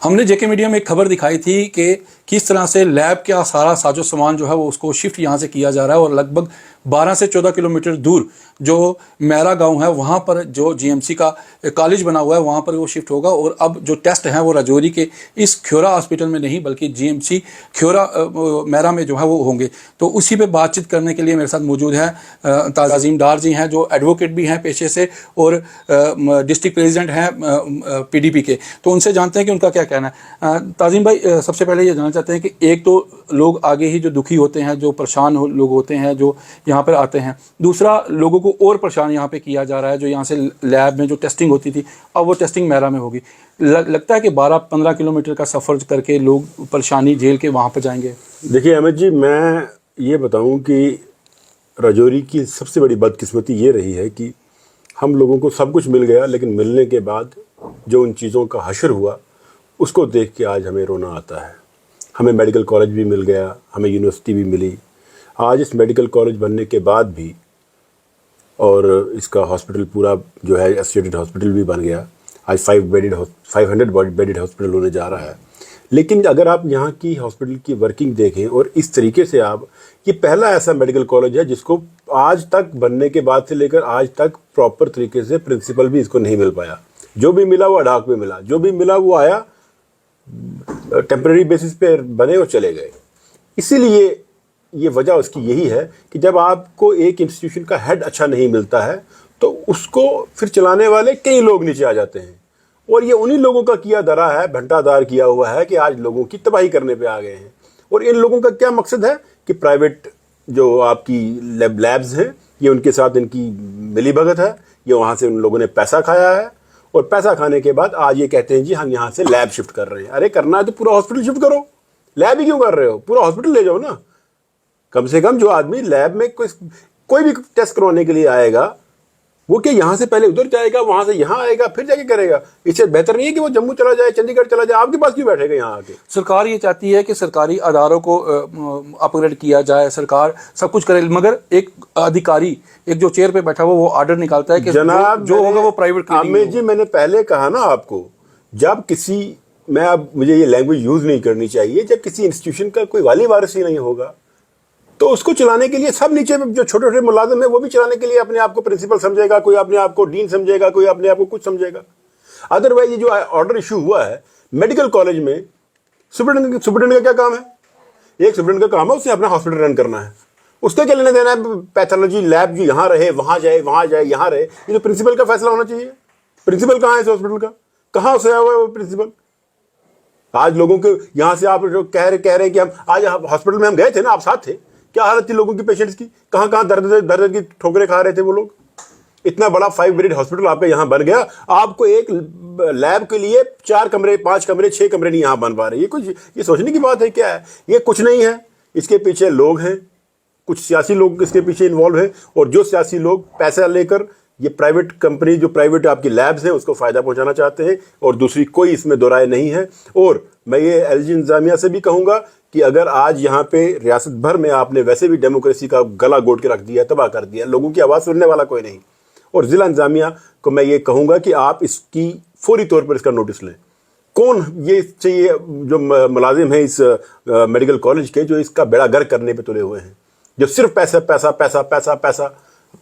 हमने जेके मीडिया में एक खबर दिखाई थी कि किस तरह से लैब का सारा साजो सामान जो है वो उसको शिफ्ट यहाँ से किया जा रहा है और लगभग 12 से 14 किलोमीटर दूर जो मैरा गांव है वहाँ पर जो जीएमसी का कॉलेज बना हुआ है वहाँ पर वो शिफ्ट होगा। और अब जो टेस्ट हैं वो राजौरी के इस ख्योरा हॉस्पिटल में नहीं बल्कि जीएमसी ख्योरा मैरा में जो है वो होंगे। तो उसी पे बातचीत करने के लिए मेरे साथ मौजूद हैं ताज़ीम डार जी हैं जो एडवोकेट भी हैं पेशे से और डिस्ट्रिक्ट प्रेसिडेंट हैं पीडीपी के। तो उनसे जानते हैं कि उनका क्या कहना है। ताज़ीम भाई, सबसे पहले ये जानना चाहते हैं कि एक तो लोग आगे ही जो दुखी होते हैं, जो परेशान लोग होते हैं जो यहाँ पर आते हैं, दूसरा लोगों को और परेशान यहाँ पे किया जा रहा है। जो यहाँ से लैब में जो टेस्टिंग होती थी अब वो टेस्टिंग मैरा में होगी। लगता है कि 12-15 किलोमीटर का सफ़र करके लोग परेशानी झेल के वहाँ पर जाएंगे। देखिए अहमद जी, मैं ये बताऊँ कि राजौरी की सबसे बड़ी बदकिस्मती ये रही है कि हम लोगों को सब कुछ मिल गया, लेकिन मिलने के बाद जो उन चीज़ों का हशर हुआ उसको देख के आज हमें रोना आता है। हमें मेडिकल कॉलेज भी मिल गया, हमें यूनिवर्सिटी भी मिली। आज इस मेडिकल कॉलेज बनने के बाद भी और इसका हॉस्पिटल पूरा जो है एसोसिएटेड हॉस्पिटल भी बन गया। आज 500 बेडेड हॉस्पिटल होने जा रहा है। लेकिन अगर आप यहाँ की हॉस्पिटल की वर्किंग देखें और इस तरीके से आप, ये पहला ऐसा मेडिकल कॉलेज है जिसको आज तक बनने के बाद से लेकर आज तक प्रॉपर तरीके से प्रिंसिपल भी इसको नहीं मिल पाया। जो भी मिला वो अडाक में मिला, जो भी मिला वो आया टेम्परेरी बेसिस पे बने और चले गए। इसीलिए ये वजह उसकी यही है कि जब आपको एक इंस्टीट्यूशन का हेड अच्छा नहीं मिलता है तो उसको फिर चलाने वाले कई लोग नीचे आ जाते हैं। और ये उन्हीं लोगों का किया धरा है, भंटादार किया हुआ है कि आज लोगों की तबाही करने पे आ गए हैं। और इन लोगों का क्या मकसद है कि प्राइवेट जो आपकी लैब्स हैं ये उनके साथ इनकी मिलीभगत है, ये वहाँ से उन लोगों ने पैसा खाया है और पैसा खाने के बाद आज ये कहते हैं जी हम यहाँ से लैब शिफ्ट कर रहे हैं। अरे करना है तो पूरा हॉस्पिटल शिफ्ट करो, लैब ही क्यों कर रहे हो? पूरा हॉस्पिटल ले जाओ ना। कम से कम जो आदमी लैब में कोई भी टेस्ट करवाने के लिए आएगा वो क्या यहाँ से पहले उधर जाएगा, वहां से यहाँ आएगा, फिर जाके करेगा? इससे बेहतर नहीं है कि वो जम्मू चला जाए, चंडीगढ़ चला जाए, आपके पास क्यों बैठेगा यहाँ आके? सरकार ये चाहती है कि सरकारी अदारों को अपग्रेड किया जाए, सरकार सब कुछ करे, मगर एक अधिकारी एक जो चेयर पे बैठा हुआ वो ऑर्डर निकालता है कि जनाब जो होगा वो प्राइवेट। आमिर जी, मैंने पहले कहा ना आपको, जब किसी, मैं अब मुझे ये लैंग्वेज यूज नहीं करनी चाहिए, जब किसी इंस्टीट्यूशन का कोई वाली वारिस ही नहीं होगा तो उसको चलाने के लिए सब नीचे जो छोटे छोटे मुलाजिम है वो भी चलाने के लिए अपने आप को प्रिंसिपल समझेगा, कोई अपने आप को डीन समझेगा, कोई अपने आप को कुछ समझेगा। अदरवाइज ये जो ऑर्डर इशू हुआ है मेडिकल कॉलेज में, सुप्रिटेंडेंट का क्या काम है? एक सुप्रिटेंडेंट का काम है उसने अपना हॉस्पिटल रन करना है, उसका क्या लेना देना है? पैथोलॉजी लैब जो यहाँ रहे वहां जाए, वहां जाए, यहाँ रहे, ये तो प्रिंसिपल का फैसला होना चाहिए। प्रिंसिपल कहाँ है इस हॉस्पिटल का? कहाँ से आया हुआ है वो प्रिंसिपल? आज लोगों के यहाँ से आप जो कह रहे हैं कि हम आज हॉस्पिटल में हम गए थे ना, आप साथ थे, क्या हालत थी लोगों की, पेशेंट्स की? कहाँ कहाँ दर्द की ठोकरें खा रहे थे वो लोग। इतना बड़ा 5 बेडेड हॉस्पिटल आपका यहाँ बन गया, आपको एक लैब के लिए 4 कमरे, 5 कमरे, 6 कमरे नहीं यहाँ बन पा रहे। ये कुछ, ये सोचने की बात है क्या है? ये कुछ नहीं है, इसके पीछे लोग हैं, कुछ सियासी लोग इसके पीछे इन्वॉल्व हैं। और जो सियासी लोग पैसा लेकर ये प्राइवेट कंपनी, जो प्राइवेट आपकी लैब्स हैं उसको फ़ायदा पहुंचाना चाहते हैं, और दूसरी कोई इसमें दो राय नहीं है। और मैं ये एलजी इंतजामिया से भी कहूँगा कि अगर आज यहाँ पे रियासत भर में आपने वैसे भी डेमोक्रेसी का गला घोट के रख दिया, तबाह कर दिया, लोगों की आवाज़ सुनने वाला कोई नहीं। और ज़िला इंतजामिया को मैं ये कहूँगा कि आप इसकी फौरी तौर पर इसका नोटिस लें। कौन ये चाहिए जो मुलाजिम है इस मेडिकल कॉलेज के, जो इसका बेड़ा गर्क करने पे तुले हुए हैं, जो सिर्फ पैसा पैसा पैसा पैसा पैसा,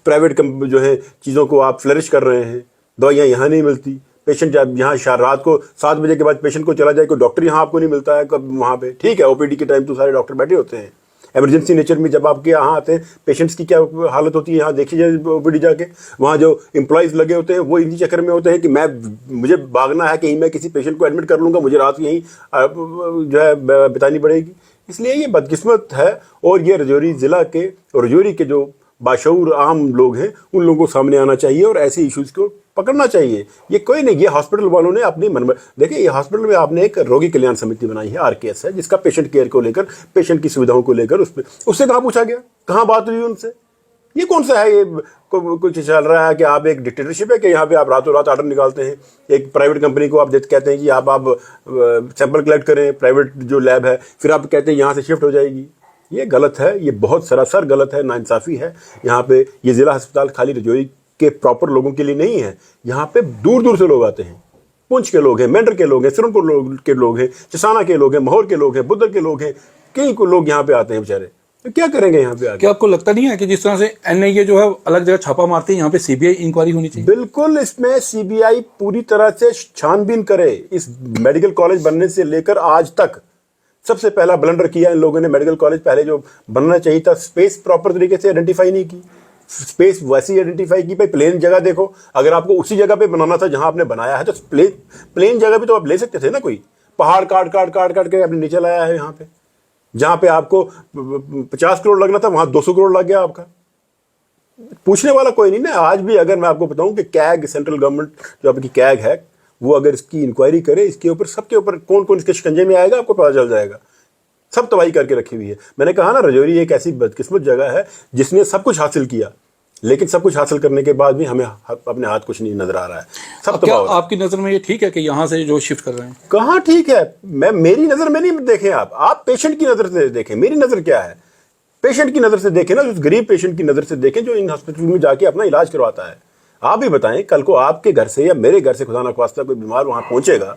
प्राइवेट जो है चीज़ों को आप फ्लरिश कर रहे हैं। दवाइयाँ यहाँ नहीं मिलती, पेशेंट जब यहाँ रात को 7 बजे के बाद पेशेंट को चला जाए, कोई डॉक्टर यहाँ आपको नहीं मिलता है कब वहाँ पे। ठीक है, ओपीडी के टाइम तो सारे डॉक्टर बैठे होते हैं, इमरजेंसी नेचर में जब आपके यहाँ आते हैं पेशेंट्स की क्या हालत होती है यहाँ देखी जाए ओपीडी जाके। वहाँ जो एम्प्लॉयज़ लगे होते हैं वो इन्हीं चक्कर में होते हैं कि मुझे भागना है, कहीं मैं किसी पेशेंट को एडमिट कर लूँगा, मुझे रात यहीं जो है बितानी पड़ेगी। इसलिए ये बदकिस्मत है। और ये राजौरी ज़िला के और राजौरी के जो बाशऊर आम लोग हैं उन लोगों को सामने आना चाहिए और ऐसे इश्यूज़ को पकड़ना चाहिए। ये कोई नहीं, ये हॉस्पिटल वालों ने अपनी मन में, देखिए ये हॉस्पिटल में आपने एक रोगी कल्याण समिति बनाई है, आरकेएस है, जिसका पेशेंट केयर को लेकर, पेशेंट की सुविधाओं को लेकर उससे कहाँ पूछा गया, कहाँ बात हुई उनसे? ये कौन सा है? ये कुछ चल रहा है कि आप एक डिक्टेटरशिप है कि यहाँ पे आप रातों रात ऑर्डर निकालते हैं। एक प्राइवेट कंपनी को आप कहते हैं कि आप सैंपल कलेक्ट करें, प्राइवेट जो लैब है, फिर आप कहते हैं यहाँ से शिफ्ट हो जाएगी। ये गलत है, ये बहुत सरासर गलत है, नाइंसाफ़ी है। यहाँ पे ये ज़िला अस्पताल खाली राजौरी के प्रॉपर लोगों के लिए नहीं है, यहाँ पे दूर दूर से लोग आते हैं, पुंछ के लोग हैं, मेंढर के लोग हैं, सिरनपुर के लोग हैं, चसाना के लोग हैं, माहौर के लोग हैं, बुद्धर के लोग हैं, कई को लोग यहाँ पे आते हैं बेचारे। तो क्या करेंगे यहाँ पे आके? क्या आपको लगता नहीं है कि जिस तरह से एनआईए जो है अलग जगह छापा मारती है, यहाँ पे सीबीआई इंक्वायरी होनी चाहिए? बिल्कुल, इसमें सीबीआई पूरी तरह से छानबीन करे। इस मेडिकल कॉलेज बनने से लेकर आज तक सबसे पहला ब्लंडर किया इन लोगों ने। मेडिकल कॉलेज पहले जो बनना चाहिए था, स्पेस प्रॉपर तरीके से आइडेंटिफाई नहीं की। स्पेस वैसी आइडेंटिफाई की, भाई प्लेन जगह देखो, अगर आपको उसी जगह पे बनाना था जहां आपने बनाया है तो प्लेन जगह पे तो आप ले सकते थे ना। कोई पहाड़ काट के आपने नीचे लाया है। यहाँ पे जहां पे आपको 50 करोड़ लगना था वहां 200 करोड़ लग गया आपका। पूछने वाला कोई नहीं ना। आज भी अगर मैं आपको बताऊं कि कैग, सेंट्रल गवर्नमेंट जो आपकी कैग है, वो अगर इसकी इंक्वायरी करे, इसके ऊपर, सबके ऊपर कौन कौन इसके शिकंजे में आएगा आपको पता चल जाएगा। सब तबाही करके रखी हुई है। मैंने कहा ना, राजौरी एक ऐसी बदकिस्मत जगह है जिसने सब कुछ हासिल किया, लेकिन सब कुछ हासिल करने के बाद भी हमें अपने हाथ कुछ नहीं नजर आ रहा है। सब क्या आपकी नजर में ये ठीक है कि यहाँ से जो शिफ्ट कर रहे हैं? कहाँ ठीक है? मेरी नजर में नहीं देखें आप पेशेंट की नजर से देखें। मेरी नजर क्या है? पेशेंट की नजर से देखें ना, उस गरीब पेशेंट की नजर से देखें जो इन हॉस्पिटल में जाके अपना इलाज करवाता है। आप भी बताएं, कल को आपके घर से या मेरे घर से खुदा ना ख्वास्ता कोई बीमार वहां पहुंचेगा,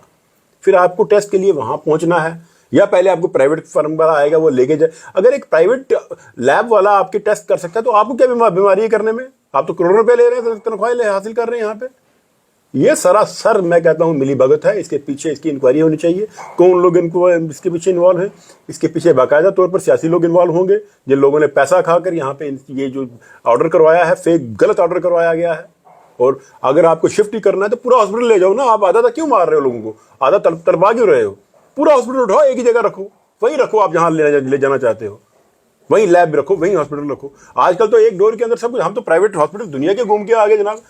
फिर आपको टेस्ट के लिए वहां पहुंचना है, या पहले आपको प्राइवेट फर्म वाला आएगा वो लेके जाए। अगर एक प्राइवेट लैब वाला आपके टेस्ट कर सकता है तो आपको क्या बीमारी है करने में? आप तो करोड़ों रुपए ले रहे हैं, तनख्वाहें हासिल कर रहे हैं यहाँ पे। ये सरासर मैं कहता हूँ मिली भगत है। इसके पीछे इसकी इंक्वायरी होनी चाहिए। कौन लोग इनको इसके पीछे इन्वॉल्व है? इसके पीछे बाकायदा तौर पर सियासी लोग इन्वॉल्व होंगे, जिन लोगों ने पैसा खाकर यहाँ पे ये जो ऑर्डर करवाया है, फेक गलत ऑर्डर करवाया गया है। और अगर आपको शिफ्ट ही करना है तो पूरा हॉस्पिटल ले जाओ ना। आप आधा क्यों मार रहे हो लोगों को? आधा तड़पा क्यों रहे हो? पूरा हॉस्पिटल उठाओ, एक ही जगह रखो, वहीं रखो आप जहां ले जाना चाहते हो। वहीं लैब रखो, वहीं हॉस्पिटल रखो। आजकल तो एक डोर के अंदर सब कुछ। हम तो प्राइवेट हॉस्पिटल दुनिया के घूम के आगे जनाब।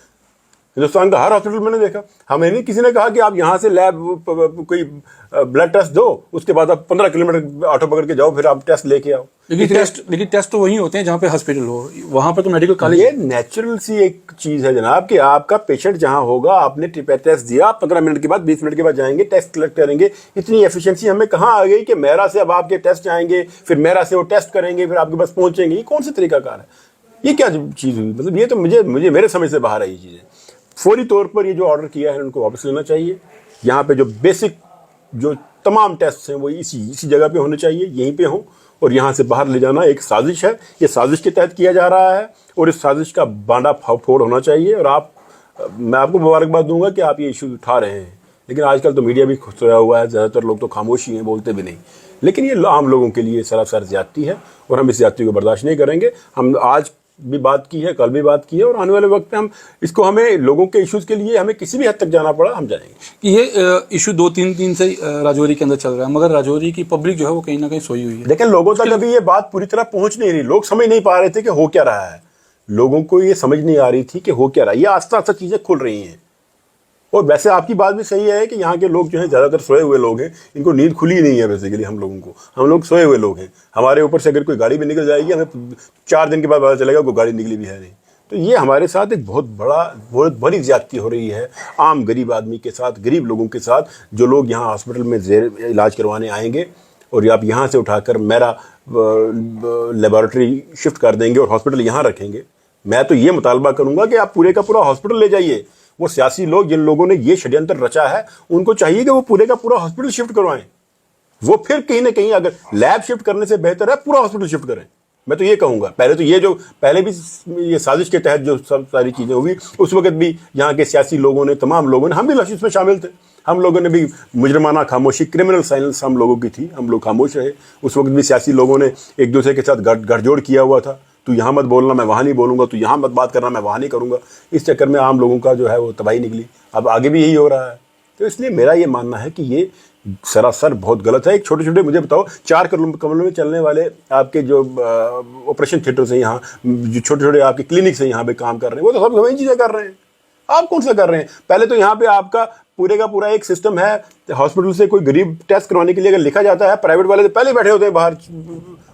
हिंदुस्तान का हर हॉस्पिटल मैंने देखा। हमें नहीं किसी ने कहा कि आप यहाँ से लैब कोई ब्लड टेस्ट दो, उसके बाद आप 15 किलोमीटर ऑटो पकड़ के जाओ, फिर आप टेस्ट लेके आओ। लेकिन टेस्ट तो वहीं होते हैं जहाँ पे हॉस्पिटल हो। वहां पर तो मेडिकल कॉलेज। ये नेचुरल सी एक चीज है जनाब कि आपका पेशेंट जहां होगा, आपने टेस्ट दिया, 15 मिनट के बाद 20 मिनट के बाद जाएंगे, टेस्ट कलेक्ट करेंगे। इतनी एफिशिएंसी हमें कहाँ आ गई कि मेरा से अब आपके टेस्ट आएंगे, फिर मेरा से वो टेस्ट करेंगे, फिर आपके पास पहुंचेंगे। ये कौन सा तरीकाकार है? ये क्या चीज हुई? मतलब ये तो मुझे मेरे समझ से बाहर है ये चीजें। फौरी तौर पर ये जो ऑर्डर किया है उनको वापस लेना चाहिए। यहाँ पे जो बेसिक जो तमाम टेस्ट हैं वो इसी जगह पे होने चाहिए, यहीं पे हों। और यहाँ से बाहर ले जाना एक साजिश है, ये साजिश के तहत किया जा रहा है और इस साजिश का बांडा फोड़ होना चाहिए। और मैं आपको मुबारकबाद दूंगा कि आप ये इशू उठा रहे हैं। लेकिन आजकल तो मीडिया भी सोया हुआ है, ज़्यादातर लोग तो खामोश ही हैं, बोलते भी नहीं। लेकिन ये आम लोगों के लिए सरासर ज्यादती है और हम इस ज्यादती को बर्दाश्त नहीं करेंगे। हम आज भी बात की है, कल भी बात की है, और आने वाले वक्त में हमें लोगों के इश्यूज के लिए हमें किसी भी हद तक जाना पड़ा हम जाएंगे। ये इशू 2-3 दिन से राजौरी के अंदर चल रहा है, मगर राजौरी की पब्लिक जो है वो कहीं ना कहीं सोई हुई है। लेकिन लोगों तक अभी ये बात पूरी तरह पहुंच नहीं रही। लोग समझ नहीं पा रहे थे कि हो क्या रहा है। लोगों को ये समझ नहीं आ रही थी कि हो क्या रहा है। ये आस्ता आस्ता चीजें खुल रही हैं। और वैसे आपकी बात भी सही है कि यहाँ के लोग जो हैं ज़्यादातर सोए हुए लोग हैं, इनको नींद खुली नहीं है। बेसिकली हम लोग सोए हुए लोग हैं। हमारे ऊपर से अगर कोई गाड़ी भी निकल जाएगी, हमें 4 दिन के बाद पता चलेगा कोई गाड़ी निकली भी है नहीं। तो ये हमारे साथ एक बहुत बड़ी ज्यादती हो रही है आम गरीब आदमी के साथ, गरीब लोगों के साथ, जो लोग यहाँ हॉस्पिटल में इलाज करवाने आएंगे और आप यहाँ से उठाकर मेरा लेबॉरेटरी शिफ्ट कर देंगे और हॉस्पिटल यहाँ रखेंगे। मैं तो ये मुतालबा करूँगा कि आप पूरे का पूरा हॉस्पिटल ले जाइए। वो सियासी लोग जिन लोगों ने ये षड्यंत्र रचा है, उनको चाहिए कि वो पूरे का पूरा हॉस्पिटल शिफ्ट करवाएं। वो फिर कहीं ना कहीं अगर लैब शिफ्ट करने से बेहतर है पूरा हॉस्पिटल शिफ्ट करें। मैं तो ये कहूँगा। पहले भी ये साजिश के तहत जो सब सारी चीज़ें हुई, उस वक्त भी यहाँ के सियासी लोगों ने, तमाम लोगों ने, हम भी इसमें शामिल थे। हम लोगों ने भी मुजरमाना खामोशी, क्रिमिनल साइलेंस हम लोगों की थी। हम लोग खामोश रहे। उस वक्त भी सियासी लोगों ने एक दूसरे के साथ गठजोड़ किया हुआ था। तू यहाँ मत बोलना, मैं वहाँ नहीं बोलूँगा, तू यहाँ मत बात करना, मैं वहाँ नहीं करूँगा। इस चक्कर में आम लोगों का जो है वो तबाही निकली। अब आगे भी यही हो रहा है। तो इसलिए मेरा ये मानना है कि ये सरासर बहुत गलत है। एक छोटे मुझे बताओ, 4 कमरों में चलने वाले आपके जो ऑपरेशन थिएटर्स हैं, यहाँ जो छोटे आपके क्लिनिक्स हैं, यहाँ पे काम कर रहे हैं, वो तो सब वही चीज़ें कर रहे हैं। आप कौन सा कर रहे हैं? पहले तो यहाँ पे आपका पूरे का पूरा एक सिस्टम है। हॉस्पिटल से कोई गरीब टेस्ट करवाने के लिए अगर लिखा जाता है, प्राइवेट वाले तो पहले बैठे होते हैं बाहर,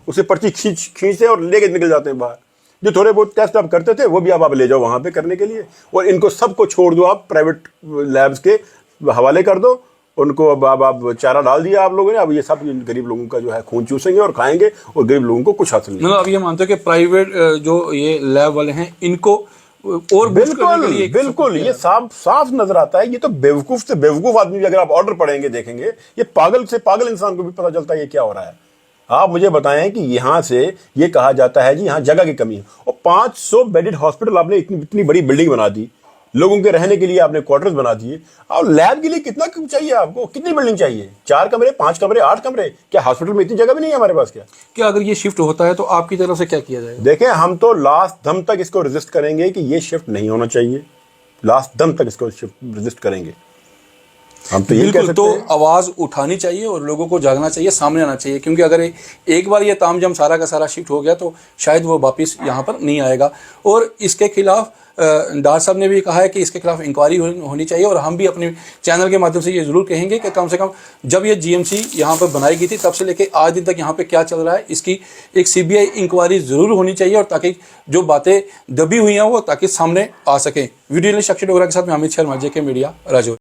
उसे पर्ची खींचते और लेके निकल जाते हैं बाहर। जो थोड़े बहुत टेस्ट आप करते थे वो भी आप ले जाओ वहाँ पे करने के लिए, और इनको सबको छोड़ दो, आप प्राइवेट लैब्स के हवाले कर दो उनको। अब आप चारा डाल दिया आप लोगों ने। अब ये सब गरीब लोगों का जो है खून चूसेंगे और खाएंगे, और गरीब लोगों को कुछ हासिल नहीं। मतलब अब ये मानते हो कि प्राइवेट जो ये लैब वाले हैं, इनको और boost करने के लिए बिल्कुल बिल्कुल, ये साफ साफ नजर आता है। ये तो बेवकूफ से बेवकूफ आदमी भी अगर आप ऑर्डर पढ़ेंगे देखेंगे, ये पागल से पागल इंसान को भी पता चलता है ये क्या हो रहा है। आप मुझे बताएं कि यहां से ये कहा जाता है जी यहाँ जगह की कमी है, और 500 बेडेड हॉस्पिटल आपने इतनी बड़ी बिल्डिंग बना दी, लोगों के रहने के लिए आपने क्वार्टर्स बना दिए, और लैब के लिए कितना चाहिए आपको? कितनी बिल्डिंग चाहिए? 4 कमरे, 5 कमरे, 8 कमरे? क्या हॉस्पिटल में इतनी जगह भी नहीं है हमारे पास? क्या अगर ये शिफ्ट होता है तो आपकी तरफ से क्या किया जाएगा? देखें, हम तो लास्ट दम तक इसको रेजिस्ट करेंगे कि ये शिफ्ट नहीं होना चाहिए। लास्ट दम तक इसको रेजिस्ट करेंगे हम, तो यही कह बिल्कुल। सकते तो हैं। आवाज उठानी चाहिए और लोगों को जागना चाहिए, सामने आना चाहिए, क्योंकि अगर एक बार ये तामझाम सारा का सारा शिफ्ट हो गया तो शायद वो वापस यहाँ पर नहीं आएगा। और इसके खिलाफ डार साहब ने भी कहा है कि इसके खिलाफ इंक्वायरी होनी चाहिए, और हम भी अपने चैनल के माध्यम से ये जरूर कहेंगे कि कम से कम जब ये जीएमसी यहाँ पर बनाई गई थी तब से लेके आज दिन तक यहाँ पे क्या चल रहा है, इसकी एक सीबीआई इंक्वायरी जरूर होनी चाहिए, और ताकि जो बातें दबी हुई हैं वो ताकि सामने आ सकें। वीडियो जर्नलिस्ट अक्षय डोगरा के साथ मैं अमित शर्मा, जेके मीडिया, राजौरी।